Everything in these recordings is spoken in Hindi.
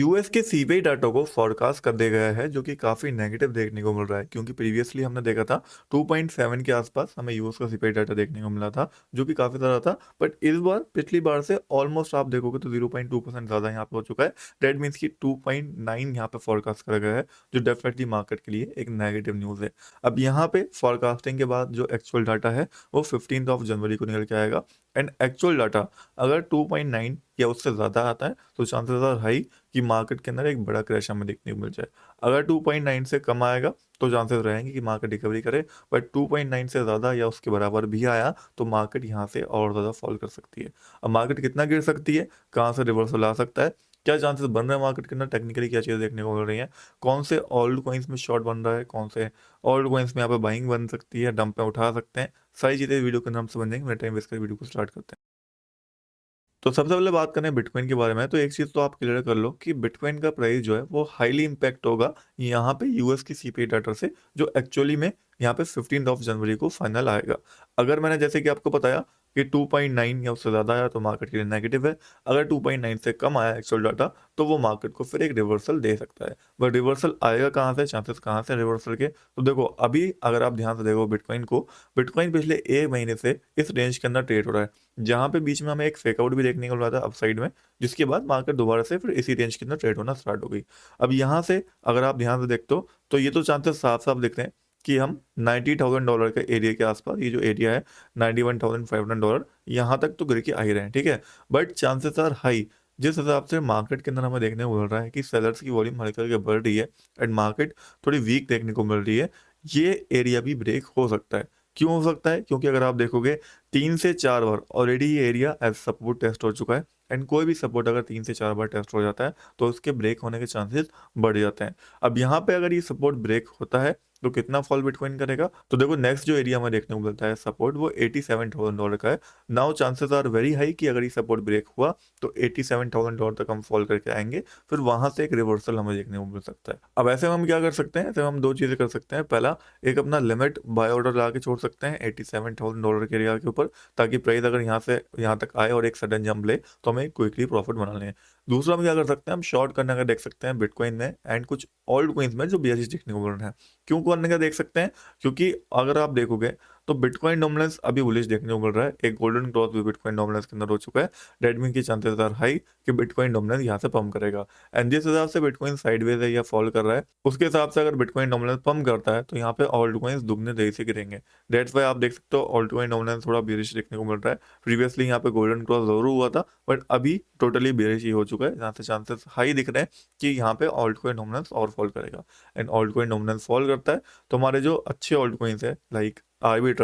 यूएस के सीबीआई डाटा को फॉरकास्ट कर दिया गया है जो कि काफ़ी नेगेटिव देखने को मिल रहा है, क्योंकि प्रीवियसली हमने देखा था 2.7 के आसपास हमें यूएस का सीपीआई डाटा देखने को मिला था, जो कि काफ़ी ज़्यादा था। बट इस बार पिछली बार से ऑलमोस्ट आप देखोगे तो 0.2% ज़्यादा यहाँ पे हो चुका है। डेट मीन्स की 2.9 यहाँ पे फॉरकास्ट करा गया है, जो डेफिनेटली मार्केट के लिए एक नेगेटिव न्यूज़ है। अब यहाँ पे फॉरकास्टिंग के बाद जो एक्चुअल डाटा है वो 15 जनवरी को निकल के आएगा। एंड एक्चुअल डाटा अगर 2.9 या उससे ज़्यादा आता है तो चांसेस आर हाई कि मार्केट के अंदर एक बड़ा क्रैश हमें देखने को मिल जाए। अगर 2.9 से कम आएगा तो चांसेस रहेंगे कि मार्केट रिकवरी करे, बट 2.9 से ज़्यादा या उसके बराबर भी आया तो मार्केट यहाँ से और ज़्यादा फॉल कर सकती है। अब मार्केट कितना गिर सकती है, कहाँ से रिवर्सल आ सकता है, क्या चांसेस बन रहे हैं मार्केट के अंदर, टेक्निकली क्या चीज़ें देखने को मिल रही हैं, कौन से ओल्ड कॉइन्स में शॉर्ट बन रहा है, कौन से ओल्ड कॉइन्स में यहाँ पे बाइंग बन सकती है, डंप में उठा सकते हैं, सारी चीज़ें वीडियो के अंदर हम समझ जाएंगे। मेरे टाइम वेस्ट कर वीडियो को स्टार्ट करते हैं। तो सबसे पहले बात करें बिटकॉइन के बारे में, तो एक चीज़ तो आप क्लियर कर लो कि बिटकॉइन का प्राइस जो है वो हाईली इम्पैक्ट होगा यहाँ पे यूएस की सीपीआई डाटा से, जो एक्चुअली में यहाँ पे 15 जनवरी को फाइनल आएगा। अगर मैंने जैसे कि आपको बताया कि 2.9 या उससे ज़्यादा आया तो मार्केट के लिए नेगेटिव है। अगर 2.9 से कम आया एक्चुअल डाटा तो वो मार्केट को फिर एक रिवर्सल दे सकता है। बट रिवर्सल आएगा कहाँ से, चांसेस कहाँ से रिवर्सल के, तो देखो अभी अगर आप ध्यान से देखो बिटकॉइन को, बिटकॉइन पिछले एक महीने से इस रेंज के अंदर ट्रेड हो रहा है, जहाँ पे बीच में हमें एक फेकआउट भी देखने को मिला था अपसाइड में, जिसके बाद मार्केट दोबारा से फिर इसी रेंज के अंदर ट्रेड होना स्टार्ट हो गई। अब यहाँ से अगर आप ध्यान से देखते हो तो ये तो चांसेस साफ साफ दिख रहे हैं कि हम $90,000 के एरिया के आसपास, ये जो एरिया है $91,500, यहाँ तक तो गिर के आ ही रहे हैं, ठीक है। बट चांसेस आर हाई, जिस हिसाब से मार्केट के अंदर हमें देखने को मिल रहा है कि सेलर्स की वॉल्यूम हल्के हल्के बढ़ रही है एंड मार्केट थोड़ी वीक देखने को मिल रही है, ये एरिया भी ब्रेक हो सकता है। क्यों हो सकता है, क्योंकि अगर आप देखोगे 3 से 4 बार ऑलरेडी ये एरिया एज सपोर्ट टेस्ट हो चुका है। एंड कोई भी सपोर्ट अगर 3 से 4 बार टेस्ट हो जाता है तो उसके ब्रेक होने के चांसेस बढ़ जाते हैं। अब यहाँ पे अगर ये सपोर्ट ब्रेक होता है तो कितना फॉल बिटकॉइन करेगा, तो देखो नेक्स्ट जो एरिया हमें देखने को मिलता है सपोर्ट, वो $87,000 का है। Now chances are very high कि अगर ये सपोर्ट ब्रेक हुआ तो $87,000 तक हम फॉल करके आएंगे, फिर वहां से एक रिवर्सल हमें देखने को मिल सकता है। अब ऐसे में हम क्या कर सकते हैं, ऐसे में हम दो चीजें कर सकते हैं। पहला, एक अपना लिमिट बाय ऑर्डर ला के छोड़ सकते हैं $87,000 के एरिया के ऊपर, ताकि प्राइस अगर यहाँ से यहाँ तक आए और एक सडन जंप ले तो हमें क्विकली प्रॉफिट बना लें। दूसरा हम क्या कर सकते हैं, हम शॉर्ट करने का देख सकते हैं बिटकॉइन में एंड कुछ ओल्ड कॉइन्स में जो बेसिस देखने को मिल रहे हैं। क्यों करने का देख सकते हैं, क्योंकि अगर आप देखोगे तो बिटकॉइन डोमिनेंस अभी बुलिश देखने को मिल रहा है, एक गोल्डन क्रॉस भी बिटकॉइन डोमिनेंस के अंदर हो चुका है। डेट मीन की चांसेस आर हाई कि बिटकॉइन डोमिनेंस यहाँ से पंप करेगा। एंड जिस हिसाब से बिटकॉइन साइडवेज है या फॉल कर रहा है, उसके हिसाब से अगर बिटकॉइन डोमिनेंस पंप करता है तो यहाँ पे ऑल्ट कॉइन्स दुगने तेजी से गिरेंगे। डेट्स वाई आप देख सकते हो ऑल्ट कॉइन डोमिनेंस थोड़ा बेरिश देखने को मिल रहा है। प्रीवियसली यहाँ पे गोल्डन क्रॉस जरूर हुआ था, बट अभी टोटली बेरिश ही हो चुका है, यहाँ से चांसेस हाई दिख रहे हैं कि यहाँ पे ऑल्ट कॉइन डोमिनेंस और फॉल करेगा। And alt coin dominance fall करता है तो हमारे जो अच्छे ऑल्ट कॉइन्स है लाइक आरबी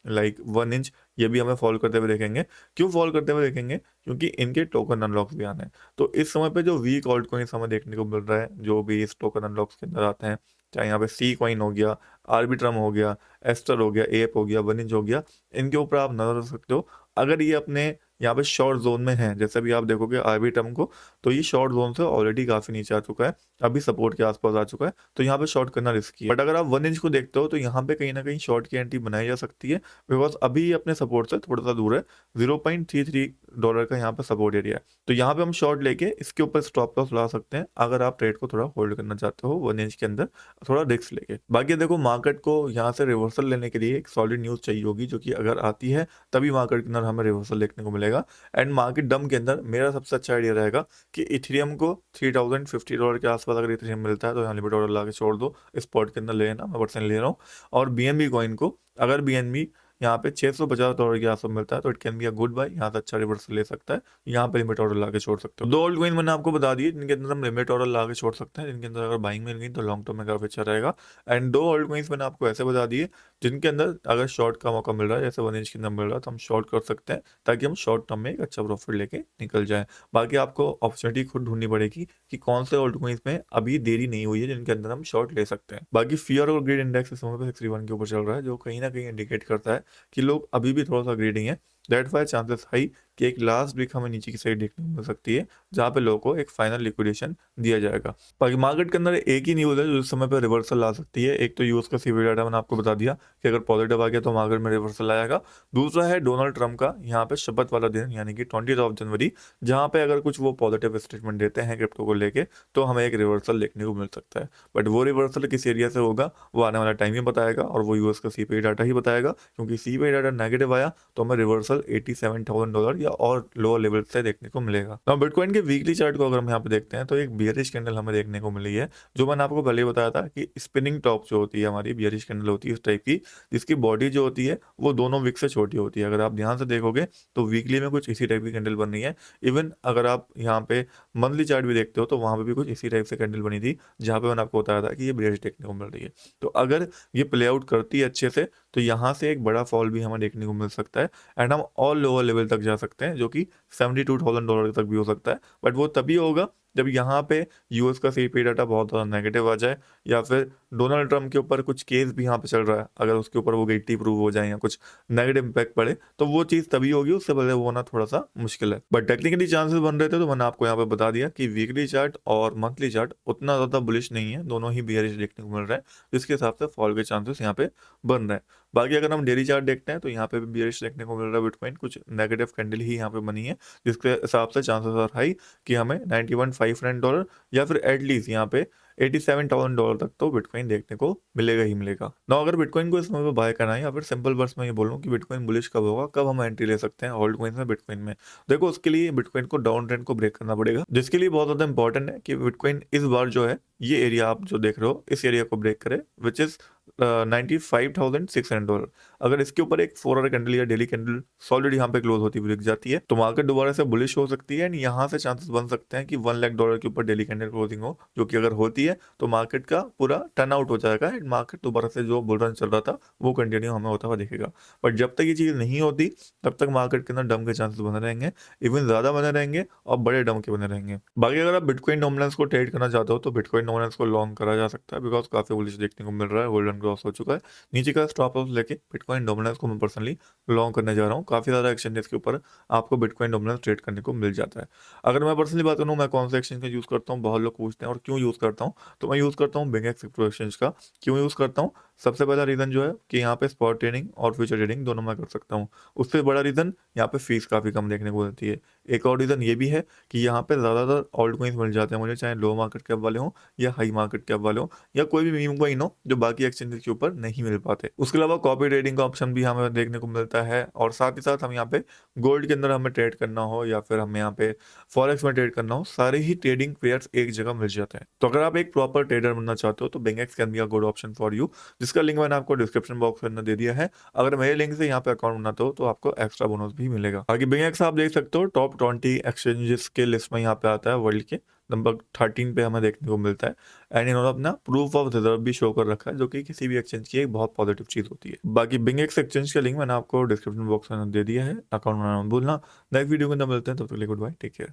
लाइक 1 इंच, ये भी हमें फॉलो करते हुए देखेंगे। क्यों फॉलो करते हुए देखेंगे, क्योंकि इनके टोकन अनलॉक्स भी आने हैं। तो इस समय पे जो वीक ऑल्ट कॉइन्स हमें देखने को मिल रहा है, जो भी इस टोकन अनलॉक्स के अंदर आते हैं, चाहे यहाँ पे सी कॉइन हो गया, आर्बिट्रम हो गया, एस्टर हो गया, एप हो गया, 1 इंच हो गया, इनके ऊपर आप नजर रख सकते हो। अगर ये अपने यहाँ पे शॉर्ट जोन में है, जैसे भी आप देखोगे आर्बिट्रम को, तो ये शॉर्ट जोन से ऑलरेडी काफी नीचे आ चुका है, अभी सपोर्ट के आसपास आ चुका है, तो यहाँ पे शॉर्ट करना रिस्की है। बट अगर आप 1 इंच को देखते हो तो यहाँ पे कहीं ना कहीं शॉर्ट की एंट्री बनाई जा सकती है, बिकॉज अभी ये अपने सपोर्ट से थोड़ा सा दूर है। $0.33 का यहाँ पे सपोर्ट एरिया है, तो यहाँ पे हम शॉर्ट लेके इसके ऊपर स्टॉप लॉस ला सकते हैं अगर आप ट्रेड को थोड़ा होल्ड करना चाहते हो 1 इंच के अंदर, थोड़ा रिस्क लेके। बाकी देखो मार्केट को यहाँ से रिवर्सल लेने के लिए एक सॉलिड न्यूज चाहिए होगी, जो कि अगर आती है तभी मार्केट के अंदर हमें रिवर्सल देखने को मिलेगा। एंड मार्केट डम के अंदर मेरा सबसे अच्छा आइडिया रहेगा कि इथेरियम को $3,050 के आसपास अगर इथेरियम मिलता है तो यहाँ लिमिट ऑर्डर ला के छोड़ दो, स्पॉट के अंदर ले लेना, मैं पर्सनली ले रहा हूँ। और बीएनबी कॉइन को अगर बीएनबी यहाँ पे $650 के आसपास मिलता है तो it can be a good buy, यहाँ से अच्छा रिवर्सल ले सकता है। यहाँ पे लिमिट ऑर्डर ला के छोड़ सकते हो। दो ऑल्ट कॉइन मैंने आपको बता दिए जिनके अंदर हम लिमिट ऑर्डर ला के छोड़ सकते हैं, जिनके अंदर अगर बाइंग मिल गई तो लॉन्ग टर्म में काफी अच्छा रहेगा। एंड दो ऑल्ट कॉइन्स मैंने आपको ऐसे बता दिए जिनके अंदर अगर शॉर्ट का मौका मिल रहा है, जैसे 1 इंच के अंदर मिल रहा है, तो हम शॉर्ट कर सकते हैं ताकि हम शॉर्ट टर्म में एक अच्छा प्रॉफिट लेके निकल जाए। बाकी आपको अपॉर्चुनिटी खुद ढूंढनी पड़ेगी कि कौन से ऑल्ट कॉइन्स में अभी देरी नहीं हुई है जिनके अंदर हम शॉर्ट ले सकते हैं। बाकी फियर और ग्रीड इंडेक्स इस समय पे 61 के ऊपर चल रहा है, जो कहीं ना कहीं इंडिकेट करता है कि लोग अभी भी थोड़ा सा ग्रीडिंग है दैट वाई चांसेस हाई कि एक लास्ट वीक हमें नीचे की साइड देखने को मिल सकती है, जहाँ पे लोगों को एक फाइनल लिक्विडेशन दिया जाएगा। बाकी मार्केट के अंदर एक ही न्यूज़ है जो इस समय पे रिवर्सल ला सकती है। एक तो यूएस का सीपीआई डाटा मैंने आपको बता दिया कि अगर पॉजिटिव आ गया तो मार्केट में रिवर्सल आएगा। दूसरा है डोनाल्ड ट्रंप का यहाँ पे शपथ वाला दिन, यानी कि 20 जनवरी, जहाँ पे अगर कुछ वो पॉजिटिव स्टेटमेंट देते हैं क्रिप्टो को लेके तो हमें एक रिवर्सल देखने को मिल सकता है। बट वो रिवर्सल किस एरिया से होगा वो आने वाला टाइम ही बताएगा, और वो यूएस का सीपीआई डाटा ही बताएगा, क्योंकि सीपीआई डाटा नेगेटिव आया तो हमें रिवर्सल $87,000 या और लोअर लेवल से देखने को मिलेगा। अब बिटकॉइन के वीकली चार्ट को अगर हम यहाँ पे देखते हैं तो एक बियरिश कैंडल हमें देखने को मिली है, जो मैंने आपको पहले ही बताया था कि स्पिनिंग टॉप जो होती है हमारी बियरिश कैंडल होती है इस टाइप की, जिसकी बॉडी जो होती है वो दोनों विक से छोटी होती है। अगर आप ध्यान से देखोगे तो वीकली में कुछ इसी टाइप की कैंडल बन रही है। इवन अगर आप यहाँ पे मंथली चार्ट भी देखते हो तो वहां पे भी कुछ इसी टाइप से कैंडल बनी थी, जहां पे मैंने आपको बताया था कि ये बियरिश देखने को मिल रही है। तो अगर ये प्ले आउट करती है अच्छे से तो यहाँ से एक बड़ा फॉल भी हमें देखने को मिल सकता है, एंड हम और लोअर लेवल तक जा सकते हैं, जो कि $72,000 तक भी हो सकता है। बट वो तभी होगा जब यहाँ पे यूएस का सीपीआई डाटा बहुत ज़्यादा नेगेटिव आ जाए, या फिर डोनाल्ड ट्रंप के ऊपर कुछ केस भी यहाँ पे चल रहा है, अगर उसके ऊपर वो गिल्टी प्रूव हो जाए या कुछ नेगेटिव इम्पैक्ट पड़े तो वो चीज़ तभी होगी, उससे पहले वो होना थोड़ा सा मुश्किल है। बट टेक्निकली चांसेस बन रहे थे तो मैंने आपको यहाँ पे बता दिया कि वीकली चार्ट और मंथली चार्ट उतना ज़्यादा बुलिश नहीं है, दोनों ही बेयरिश देखने को मिल रहा है, जिसके हिसाब से फॉल के चांसेस यहाँ पे बन रहे हैं। बाकी अगर हम डेली चार्ट देखते हैं तो यहाँ पे भी बेयरिश देखने को मिल रहा है, बिटकॉइन कुछ नेगेटिव कैंडल ही यहाँ पे बनी है, जिसके हिसाब से चांसेस आर हाई कि हमें $91,500 या फिर एटलीस्ट यहाँ पे $87,000 तक तो बिटकॉइन देखने को मिलेगा ही मिलेगा। ना अगर बिटकॉइन को इस समय पे बाय करना है, या फिर सिंपल वर्ड्स में ये बोलूँ कि बिटकॉइन बुलिश कब होगा, कब हम एंट्री ले सकते हैं ऑल्ट कॉइन में, बिटकॉइन में, देखो उसके लिए बिटकॉइन को डाउन ट्रेंड को ब्रेक करना पड़ेगा, जिसके लिए बहुत ज़्यादा इंपॉर्टेंट है कि बिटकॉइन इस बार जो है ये एरिया आप जो देख रहे हो इस एरिया को ब्रेक करे, विच इज $95,600। अगर इसके ऊपर एक 4 आवर कैंडल या डेली कैंडल सॉलिड यहाँ पे क्लोज होती हुई दिख जाती है तो मार्केट दोबारा से बुलिश हो सकती है, एंड यहाँ से चांसेस बन सकते हैं कि $1 लाख के ऊपर डेली कैंडल क्लोजिंग हो, जो कि अगर होती है तो मार्केट का पूरा टर्न आउट हो जाएगा, एंड मार्केट दोबारा से जो बुल रन चल रहा था वो कंटिन्यू हमें होता हुआ दिखेगा। बट जब तक ये चीज़ नहीं होती तब तक मार्केट के अंदर डम के चांसेस बने रहेंगे, इवन ज़्यादा बने रहेंगे और बड़े डम के बने रहेंगे। बाकी अगर आप बिटकॉइन डोमिनेंस को ट्रेड करना चाहते हो तो बिटकॉइन डोमिनेंस को लॉन्ग करा जा सकता है, बिकॉज काफ़ी बुलिश देखने को मिल रहा है, गोल्डन क्रॉस हो चुका है, नीचे का स्टॉप लॉस लेके बिटकॉइन डोमिनेंस को मैं पर्सनली लॉन्ग करने जा रहा हूँ। काफ़ी ज़्यादा एक्सचेंजेस के ऊपर आपको बिटकॉइन डोमिनेंस ट्रेड करने को मिल जाता है। अगर मैं पर्सनली बात करूँ मैं कौन सा एक्सचेंज का यूज़ करता हूँ, बहुत लोग पूछते हैं और क्यों यूज़ करता हूँ, तो मैं यूज़ करता हूँ बिंगेक्स क्रिप्टो एक्सचेंज का। क्यों यूज़ करता हूँ, सबसे पहला रीज़न जो है कि यहाँ पे स्पॉट ट्रेडिंग और फ्यूचर ट्रेडिंग दोनों मैं कर सकता हूँ। उससे बड़ा रीज़न यहाँ पे फीस काफ़ी कम देखने को मिलती है। एक और रीज़न ये भी है कि यहाँ पे ज़्यादातर ऑल्ट कॉइन्स मिल जाते हैं मुझे, चाहे लो मार्केट कैप वाले हों या हाई मार्केट कैप वाले हों, या कोई भी मीम कॉइन हो जो बाकी एक्सचेंजेस के ऊपर नहीं मिल पाते। उसके अलावा कॉपी ट्रेडिंग का ऑप्शन भी हमें देखने को मिलता है, और साथ ही साथ हम यहाँ पे गोल्ड के अंदर हमें ट्रेड करना हो या फिर हमें यहाँ पे फॉरेक्स में ट्रेड करना हो, सारे ही ट्रेडिंग पेयर्स एक जगह मिल जाते हैं। तो अगर आप एक प्रॉपर ट्रेडर बनना चाहते हो तो Bingex can be a good option for you, जिसका लिंक मैंने आपको डिस्क्रिप्शन बॉक्स में अंदर दे दिया है। अगर मेरे लिंक से यहाँ पे अकाउंट बनाते हो तो आपको एक्स्ट्रा बोनस भी मिलेगा। बाकी बिंगेक्स आप देख सकते हो टॉप 20 एक्सचेंजेस के लिस्ट में यहाँ पे आता है, वर्ल्ड के नंबर 13 पे हमें देखने को मिलता है, एंड इन्होंने अपना प्रूफ ऑफ रिजर्व भी शो कर रखा है, जो कि किसी भी एक्सचेंज की एक बहुत पॉजिटिव चीज़ होती है। बाकी बिंगेक्स एक्सचेंज का लिंक मैंने आपको डिस्क्रिप्शन बॉक्स में दे दिया है, अकाउंट बनाना मत भूलना। नेक्स्ट वीडियो के अंदर मिलते हैं, तब तक के लिए गुड बाय, टेक केयर।